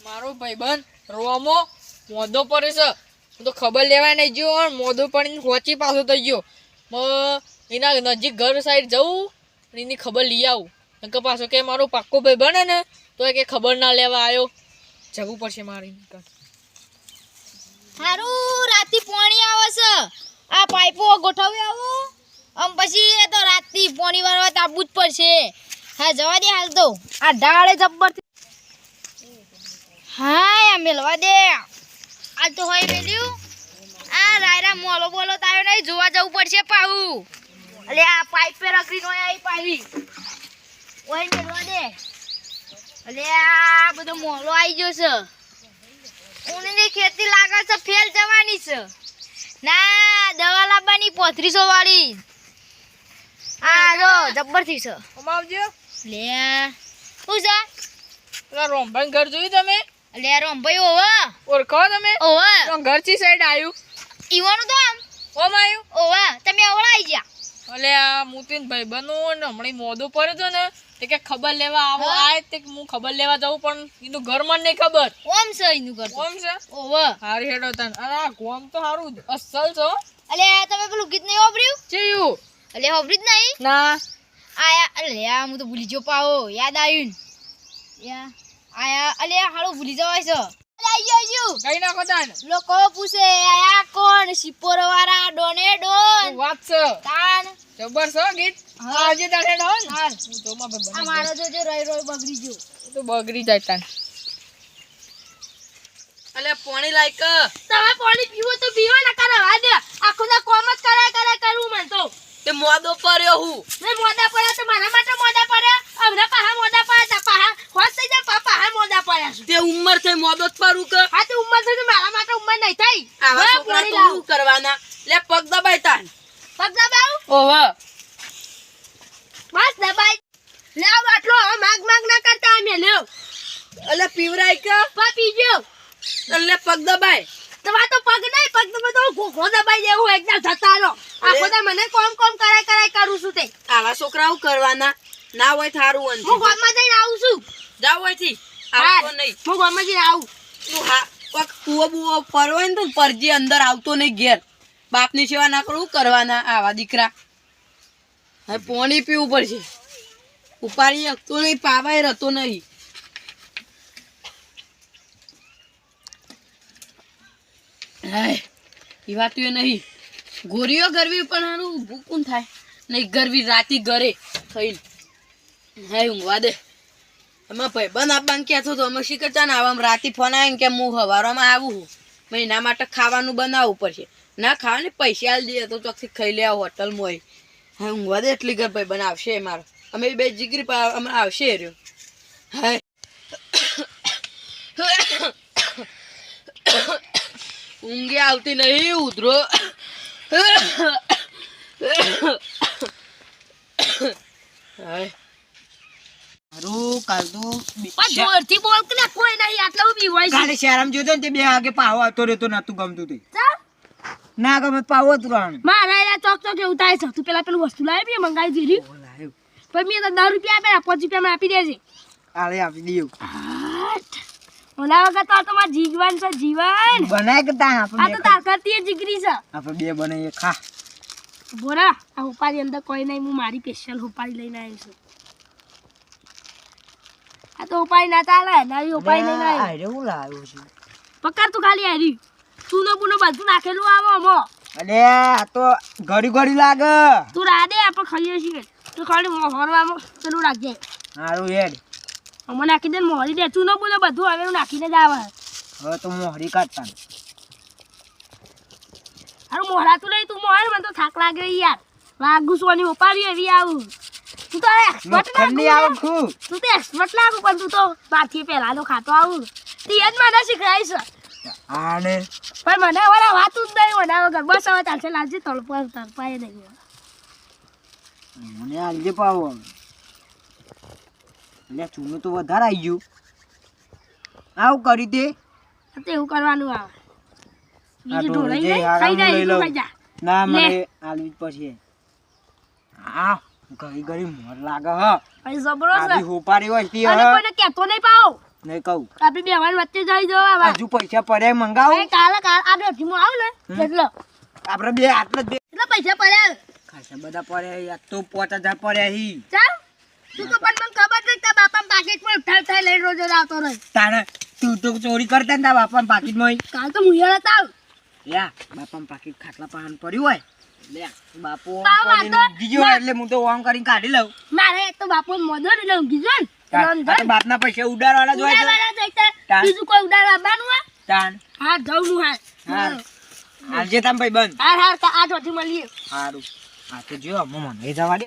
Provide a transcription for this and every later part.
મારો ભાઈબંધ રોમો મોદો પડે છે. હું તો ખબર લેવા નહીં ગયો, મોદો પડીને હોચી પાછો થઈ ગયો. એના નજીક ઘર સાઈડ જવું અને એની ખબર લઈ આવું. કે પાછો કે મારો પાક્કો ભાઈબંધ હે ને તો કે ખબર ના લેવા આવ્યો. જવું પડશે મારે. સારું રાતે પાણી આવે છે, આ પાઇપો ગોઠવી આવું આમ પછી તો રાતે પાણી વાળવા તાબવું જ પડશે. હા જવા દે હાલ તો આ ડાળે જબ્બર. હા યા મેલવા દે હાલ તો હોય મેલ્યું. આ રાયરા મોલો બોલો તાયો નહીં જોવા જવું પડશે પાહુ. અલે આ પાઇપ પે રખડી નો આવી પાવી ઓય મેલવા દે. અલે આ બધો મોલો આવી ગયો છે. ઉની ખેતી લાગે છે ફેલ જવાની છે. ના દવા લાવવાની 3500 વાળી. આ જો જબ્બર થી છે. અમાવજો લે હું છે પેલા રોમભાઈ ઘર જોયું તમે? લે રોમભાઈ ઓવા ઓળખો તમે? ઓવા તો ઘર ચી સાઈડ આવ્યું? ઈવાનું તો આમ ઓમ આવ્યું? ઓવા તમે ઓળાઈ ગયા. અલે આ મુતીન ભાઈબંધો ને હમણાં મોદો પડ્યો તો ને તે કે ખબર લેવા આવો આય તે હું ખબર લેવા જાઉં પણ એનું ઘર મને નહીં ખબર. ઓમ છે ઈનું ઘર ઓમ છે? ઓવા હારી હેડો તન. અરે આ ગોમ તો હારું અસલ છો. અલે તમે પેલું ગીત નહીં વાપર્યું? ચેયું? અલે વાપર્યું જ નહીં? ના આયા અલે આ હું તો ભૂલી ગયો પાવો યાદ આવ્યું. યા આયા અલે હાલો ભૂલી જવાય છે. અલે આયો કઈ નાખો તાન. લોકો પૂછે આયા કોણ સિપોર વાળા ડોને ડોન વાત છે તાન જબર છે ગીત. આજે તારે ડોન હાલ હું તો માં ભાઈ આ મારો જોજો રોય રોય બગડી ગયો. તો બગડી જાય તાન. અલે પાણી લાયક તમે પાણી પીવો તો પીવા ના કરાવા દે. આખો ના કોમ જ કરાય કરું મન તો. તે મોદો પડ્યો હું મે મોદા પડ્યા તો મારા માટે મોદા પડ્યા. હમણાં પાહા મોદા પડ્યા પાહા હોત થઈ જાય પાહા મોદા પડ્યા છે. તે ઉંમર થઈ મોદો જ પારું કે હા તે ઉંમર થઈ તો મારા માટે ઉંમર નહીં થઈ. આવા છોકરા તો શું કરવાના? લે પગ દબાય તાન. પગ દબાવ ઓવા બસ દબાઈ લે આટલો માગ માગ ના કરતા અમે લ્યો. અલે પીવરાય કે પા પીજો લે પગ દબાય. તમાર તો પગ નહીં પગ દબાઈ તો ઘોઘો દબાઈ દેવું એકદમ જતા રહો. આખો દા મને કોમ કરાય કરું છું તે. આવા છોકરાઓ કરવાના ના હોય થારું અંત. હું ગામમાં જઈને આવું છું. જાવ હોયથી આવતો નહીં. હું ગામમાં જઈને આવું. તું હા કોક કુવો બુવો પરવાય ને તો પરજી અંદર આવતો નહીં ઘેર. બાપની સેવા ના કરું કરવાના આવા દીકરા. હવે પાણી પીવું પડશે. ઉપાડી શકતો નહીં પાવાય રહેતો નહીં. હાય એ વાત એ નહીં. ગોરીઓ ગરવી પણ આનું ભૂકું થાય નહીં. ગરવી રાતી ઘરે થઈ હાય ઊંઘવા દે. એમાં ભાઈબંધ આપવાનું કહેતો તો અમે શીખતા ને આવા રાતી ફોન આવે કે હું હવારમાં આવું હું એના માટે ખાવાનું બનાવવું પડશે. ના ખાવા ને પૈસા આલી દઈએ તો ચોકથી ખાઈ લે હોટલમાં હોય. હા ઊંઘવા દે એટલી ઘર ભાઈબંધ આવશે મારો. અમે બે જીગરી અમે આવશે રહ્યો. હાય ઊંઘે આવતી નહીં ઉધરો. મારું કાલ તો પણ જોરથી બોલ કે ના કોઈ નહીં આટલું બી હોય છે. કાલે શહેરામાં જોતો ને તે બે આગે પાવો આવતો રહેતો નતું ગમતું તે ના ગમે પાવો જ રાણ મારા એલા ચોક એવું થાય છે. તું પેલા પેલું વસ્તુ લાવી બી મંગાવી દીધી પણ મેં તો 10 રૂપિયા આપે 5 રૂપિયા આપી દેજે. આલે આપી દઉં ઓલા વગર તો તમાર જીવન છે જીવન બનાય કે તા આ તો આપણે તાકતી જીગરી છે. આપણે બે બનાવીએ ખા બોરા આ ઉપાડી અંદર કોઈ નહીં. હું મારી સ્પેશિયલ ઉપાડી લઈને આવી છું. આ તો ઉપાડી ના ચાલે નવી ઉપાડી લઈને આવી. આરે હું લાવ્યો છું પકડ તું ખાલી આવી ચૂનો બુનો બધું નાખેલું આવો અમો. અલે આ તો ઘડી લાગે. તું રાડે આપણે ખાઈએ છીએ. તું ખાલી મોહરવામાં પેલું રાખજે. હારું હેડ અમને નાખી દે મોહરી દે. ચૂનો બુનો બધું હવે નાખીને જ આવે. હવે તો મોહરી કાઢતા હારું મોહરાતું નહીં તું મોહર મને તો થાક લાગે યાર. વાગુ સોની ઉપાડી એવી આવું. તું તો એક્સપર્ટ ઠંડી લાગુ. આવું છું તું તો એક્સપર્ટ લાગુ પણ તું તો બાથી પહેલા નો ખાતો આવું. તી જ મને શીખડાય છે આને પણ મને હવે વાતું જ નહીં મને વગર. બસ હવે ચાલશે લાલજી તળપાય નહીં. મને આલજે પાવો. એટલે ચૂનું તો વધારે આવી ગયું. આવું કરી દે તો એવું કરવાનું આવે. આ બીજું ઢોરે ઢોળાઈ જે જાય હારામાં ખાઈ જાય લઈ તું લઉં. ખાઈ જા. ના લે. મને આલવી જ પછી આ ઘડી ઘડી મોર લાગે હ પછી જબરો છે. આધી હોપારી હોય તે અને હ કોઈને કહેતો નહીં પાવ. નહીં કહું આપણી બેવાન વચ્ચે જઈ જવા હવે. હજુ પૈસા પડ્યા મંગાવું એ કાલે આ દોઢીમાં આવ ને એટલે આપણે બે આટલા જ બે એટલા પૈસા પડ્યા ખાસા બધા પડ્યા યાર તો 5000 પડ્યા હી ચાલ તું તો પણ મને ખબર છે કે તારા બાપા પાકેટમાં ઉઠાઈ લઈને રોજ આવતો રહે. તારે તું તો ચોરી કરતા ને તારા બાપાના પાકીટમાં કાલ તો મુયાળા તાવ યા બાપાનું પાકીટ ખાટલા પાન પડ્યું હોય લે બાપુ ઓમ તાવ કરીને વાંધો? ઊંઘી ગયો એટલે હું તો ઓમ કરીને કાઢી લઉં મારે એક તો બાપો મોઢો એટલે ઊંઘી જો ને આ તો બાપના પૈસા ઉડાડવાના જ હોય છે ઉડાડવાના જઈતા તાન. બીજું કોઈ ઉડાડવા આવવાનું હોય તાન હા જવું હા હાર આજે તામ ભાઈ બંધ હાર હાર આ દોઢી મળીએ સારું આ તો જો મને એ જવા દે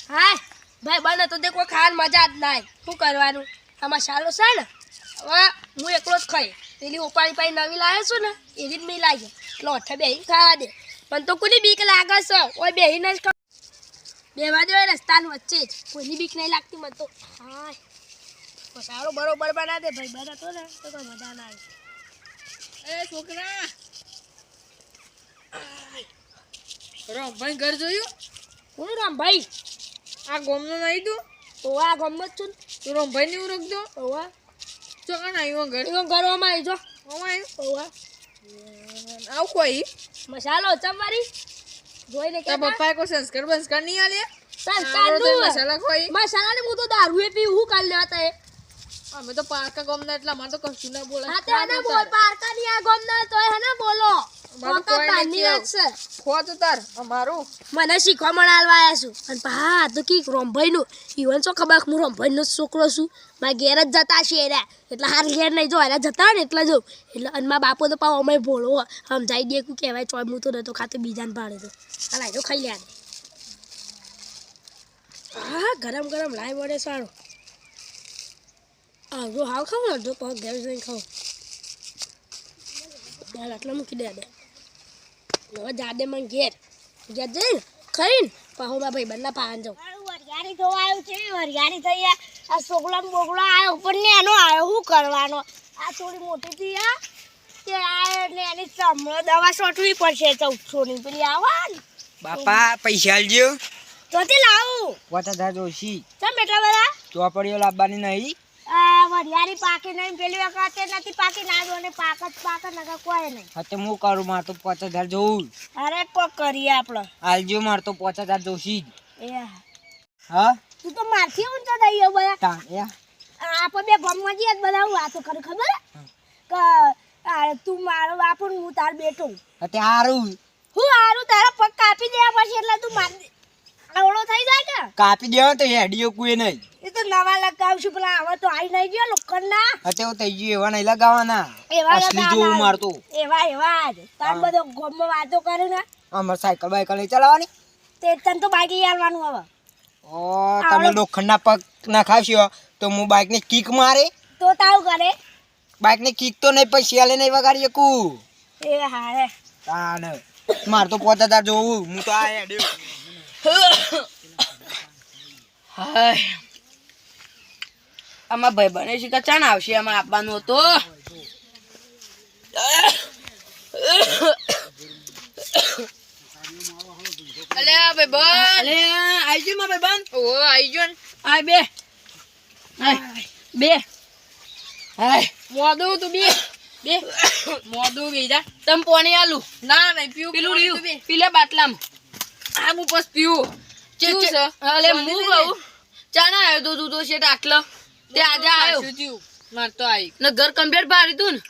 હા ભાઈ બને તો તે કોઈ ખાવાની મજા જ ના શું કરવાનું આમાં સાલો છે ને હવે હું એકલો જ ખાઈ પેલી ઉપાડી પાડી નવી લાવ્યો છું ને એવી જ મેં લાવી એટલે ઓઠે બેહીને ખાવા દે પણ તો કોની બીક લાગે છે ઓય બેહીને જ બેવા દે રસ્તાની વચ્ચે જ કોઈની બીક નહીં લાગતી મને તો હા સારો બરોબર બના દે ભાઈ બના તો ને તો કોઈ મજા ના આવે. એ છોકરા રમભાઈ ઘર જોયું? કોનું રામ ભાઈ આ ગોમનો નહીં તું? તો આ ગમત છું તું રમભાઈ ને એવું રખતો? ઓવા ચોકન આવ્યું ઘર? એનો ઘરમાં આવી જો આવ્યું ઓવા આવું કોઈ મસાલો ચમવારી જોઈને કે તારા પપ્પાએ કોઈ સંસ્કાર બંસ્કાર નહીં આલે? સંસ્કારનું મસાલા કોઈ મસાલાને હું તો દારૂ એ પી હું કાલ લેવા તા એ અમે તો પારકા ગોમના એટલે અમારે તો કશું ના બોલાય. હા તે હને બોલ પારકા ની આ ગોમ ના તોય હને બોલો મારું કોકા કોઈ બાંધી નથી વાત છે ખોત ઉતાર અમારું મને શીખવા મળવા આવ્યા છું અને પા તો કી રોમભાઈ નું ઈવન શું ખબર હું રોમભાઈ નો છોકરો છું મારા ઘેર જ જતા છે એરા એટલે હાર ઘેર નહીં જો એરા જતા ને એટલે જો એટલે અને મારા બાપો તો પાવ અમે ભોળો સમજાઈ દે કું કહેવાય ચોય હું તો નતો ખાતો બીજાને પાડે તો આ લાઈ તો ખાઈ લે હા ગરમ ગરમ લાઈ વડે સારું આ જો હાવ ખાવ ને જો પાવ ઘેર જઈને ખાવ યાર આટલા મૂકી દે હવે જાડે મને ઘેર ઘેર જઈને ખાઈને પાહો મારા ભાઈ બંને પાન જાઉં વરિયાળી જોવા આવ્યું છે વરિયાળી થઈ આ સોગલા બોગલા આવ્યો ઉપર ને એનો આવ્યો શું કરવાનો આ થોડી મોટી થી આ તે આવ્યો ને એની ચમડો દવા સોટવી પડશે 1400 ની પેલી આવા ને બાપા પૈસા આલજો તોથી લાવું 5000 જોશી ચમ એટલા બધા ચોપડીઓ લાવવાની નહીં આ વરિયાળી પાકી નહીં પેલી વખતે નથી પાકી ના જો ને પાક નકા કોઈ નહીં હા તો હું કરું માર તો 5000 જોઉં અરે કોક કરીએ આપણે આલજો માર તો 5000 જોશી એ હા તું તો મારથી ઊંચો દઈએ બધા તા યા આપણે બે ગમમાં જઈએ બધા વાતો કરી ખબર કે તું મારો બાપુ ને હું તાર બેટો તે હારું હું હારું તારા પગ કાપી દેવા પછી એટલે તું માર આવડો થઈ જાય કે કાપી દેવો તો હેડીઓ કોઈ નહીં એ તો નવા લગાવશું પેલા આવા તો આવી નહીં ગયો લોખંડના હા તે થઈ ગયું એવા નહીં લગાવવાના એવા અસલી જોવું મારતો એવા જ તાર બધો ગમમાં વાતો કરે ને અમાર સાયકલ બાઈકલ નહીં ચલાવવાની તે તને તો બાઈક લઈ આવવાનું હવે ઓ તમે લોખંડના પગ નખાવશો તો હું બાઈક ને કિક મારે તો તારું કરે બાઈક ને કિક તો નહીં પછી આલે નહીં વગાડી શકું એ હારે તાણ માર તો 5000 જોવું હું તો આ હેડ્યો હાય આમાં ભાઈ બને છે કે ચાણ આવશે આમાં આપવાનું હતો અલે ભાઈ બન અલે આઈ ગયો માં ભાઈ બન ઓ આઈ ગયો ને આય બે બે હાય મોદો તું બે મોદો બેજા તમ પાણી આલુ ના નહીં પીવું પેલું રહ્યું પીલે બાટલામાં આ હું બસ પીવું કેવું છે અલે હું કહું ચાના આવ્યો તો તું તો શેટ આટલો તે આજે આવ્યો માર તો આવી ને ઘર કમ્પ્લીટ ભારી તું ને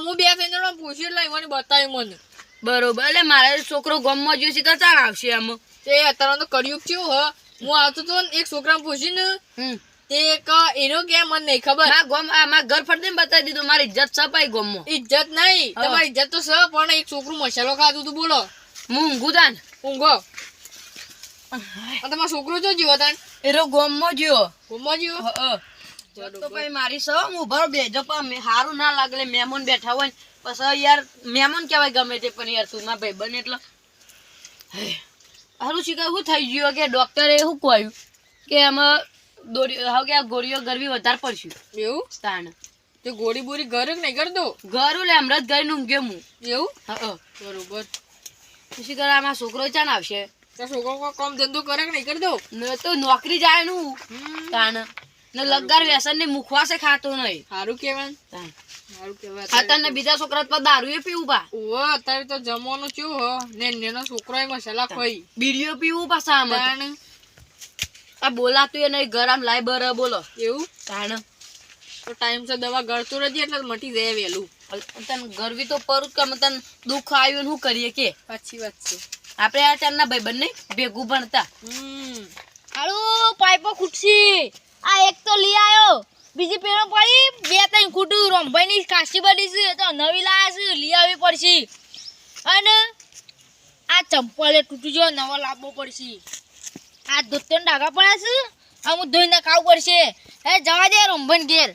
હું બે ત્રણ જણા પૂછી લઈ મને બતાવ્યું મને બરોબર એટલે મારે છોકરો ગામમાં જોઈ છે તો ચાણ આવશે આમ તે અત્યારે તો કર્યું કેવું હ હું આવતો તો એક છોકરા પૂછીને તે એક એનો કે મને નહીં ખબર ના ગામ આ મારા ઘર ફરતે બતાવી દીધું મારી ઇજ્જત સપાઈ ગામમાં ઇજ્જત નહીં તમારી ઇજ્જત તો છે પણ એક છોકરું મસાલો ખાતું તું બોલો હું ઊંઘું તાન ઊંઘો તમારો છોકરો જો જીવો તાન એરો ગામમાં જીવો તો ભાઈ મારી સહ હું ઉભા બેજો પણ સારું ના લાગે મહેમાન બેઠા હોય ને પછી યાર મહેમાન કહેવાય ગમે તે પણ યાર તું ના ભાઈ બને એટલે સારું શીખાય શું થઈ ગયું કે ડોક્ટરે શું કહ્યું કે આમાં હવે કે આ ગોળીઓ ગરવી વધારે પડશે એવું તાણ તે ગોળી બોરી ઘર નહીં કરતો ઘર લે હમણાં જ ઘર ઊંઘ્યો હું એવું હા બરોબર પછી કરે આમાં છોકરો ચાન આવશે તો છોકરો કોઈ કામ ધંધો કરે કે નહીં કરી દો ન તો નોકરી જાય નું તાણ ને લગાર વ્યસન ને મુખવાસે ખાતો નહીં સારું કહેવાય તાણ. સારું કહેવાય અત્યારના બીજા છોકરા તો દારૂ એ પીવું પા ઓહો અત્યારે તો જમવાનું ચેવું હો ને નેનો છોકરો એ મસાલા ખોઈ બીડીઓ પીવું પાછા આમ તાણ આ બોલાતું એ નહીં ગરમ લાય બર બોલો એવું તાણ તો ટાઈમસર દવા ગળતું રહેજે એટલે મટી જાય વહેલું તન ગરવી તો પરું જ કે તન દુઃખ આવ્યું ને શું કરીએ કે સાચી વાત છે આપણે આ ચારના ભાઈ બંને ભેગું ભણતા હારું પાઇપો ખૂટશી આ એક તો લઈ આવ્યો બીજી પેલો પડી બે ત્રણ ખૂટું રંભાઈની કાશી બની છે તો નવી લાયા છે લઈ આવી પડશે અને આ ચંપલે તૂટી ગયો નવો લાવવો પડશે આ ધોતન ડાઘા પડ્યા છે આ હું ધોઈને ખાવું પડશે હે જવા દે રંભાઈને ઘેર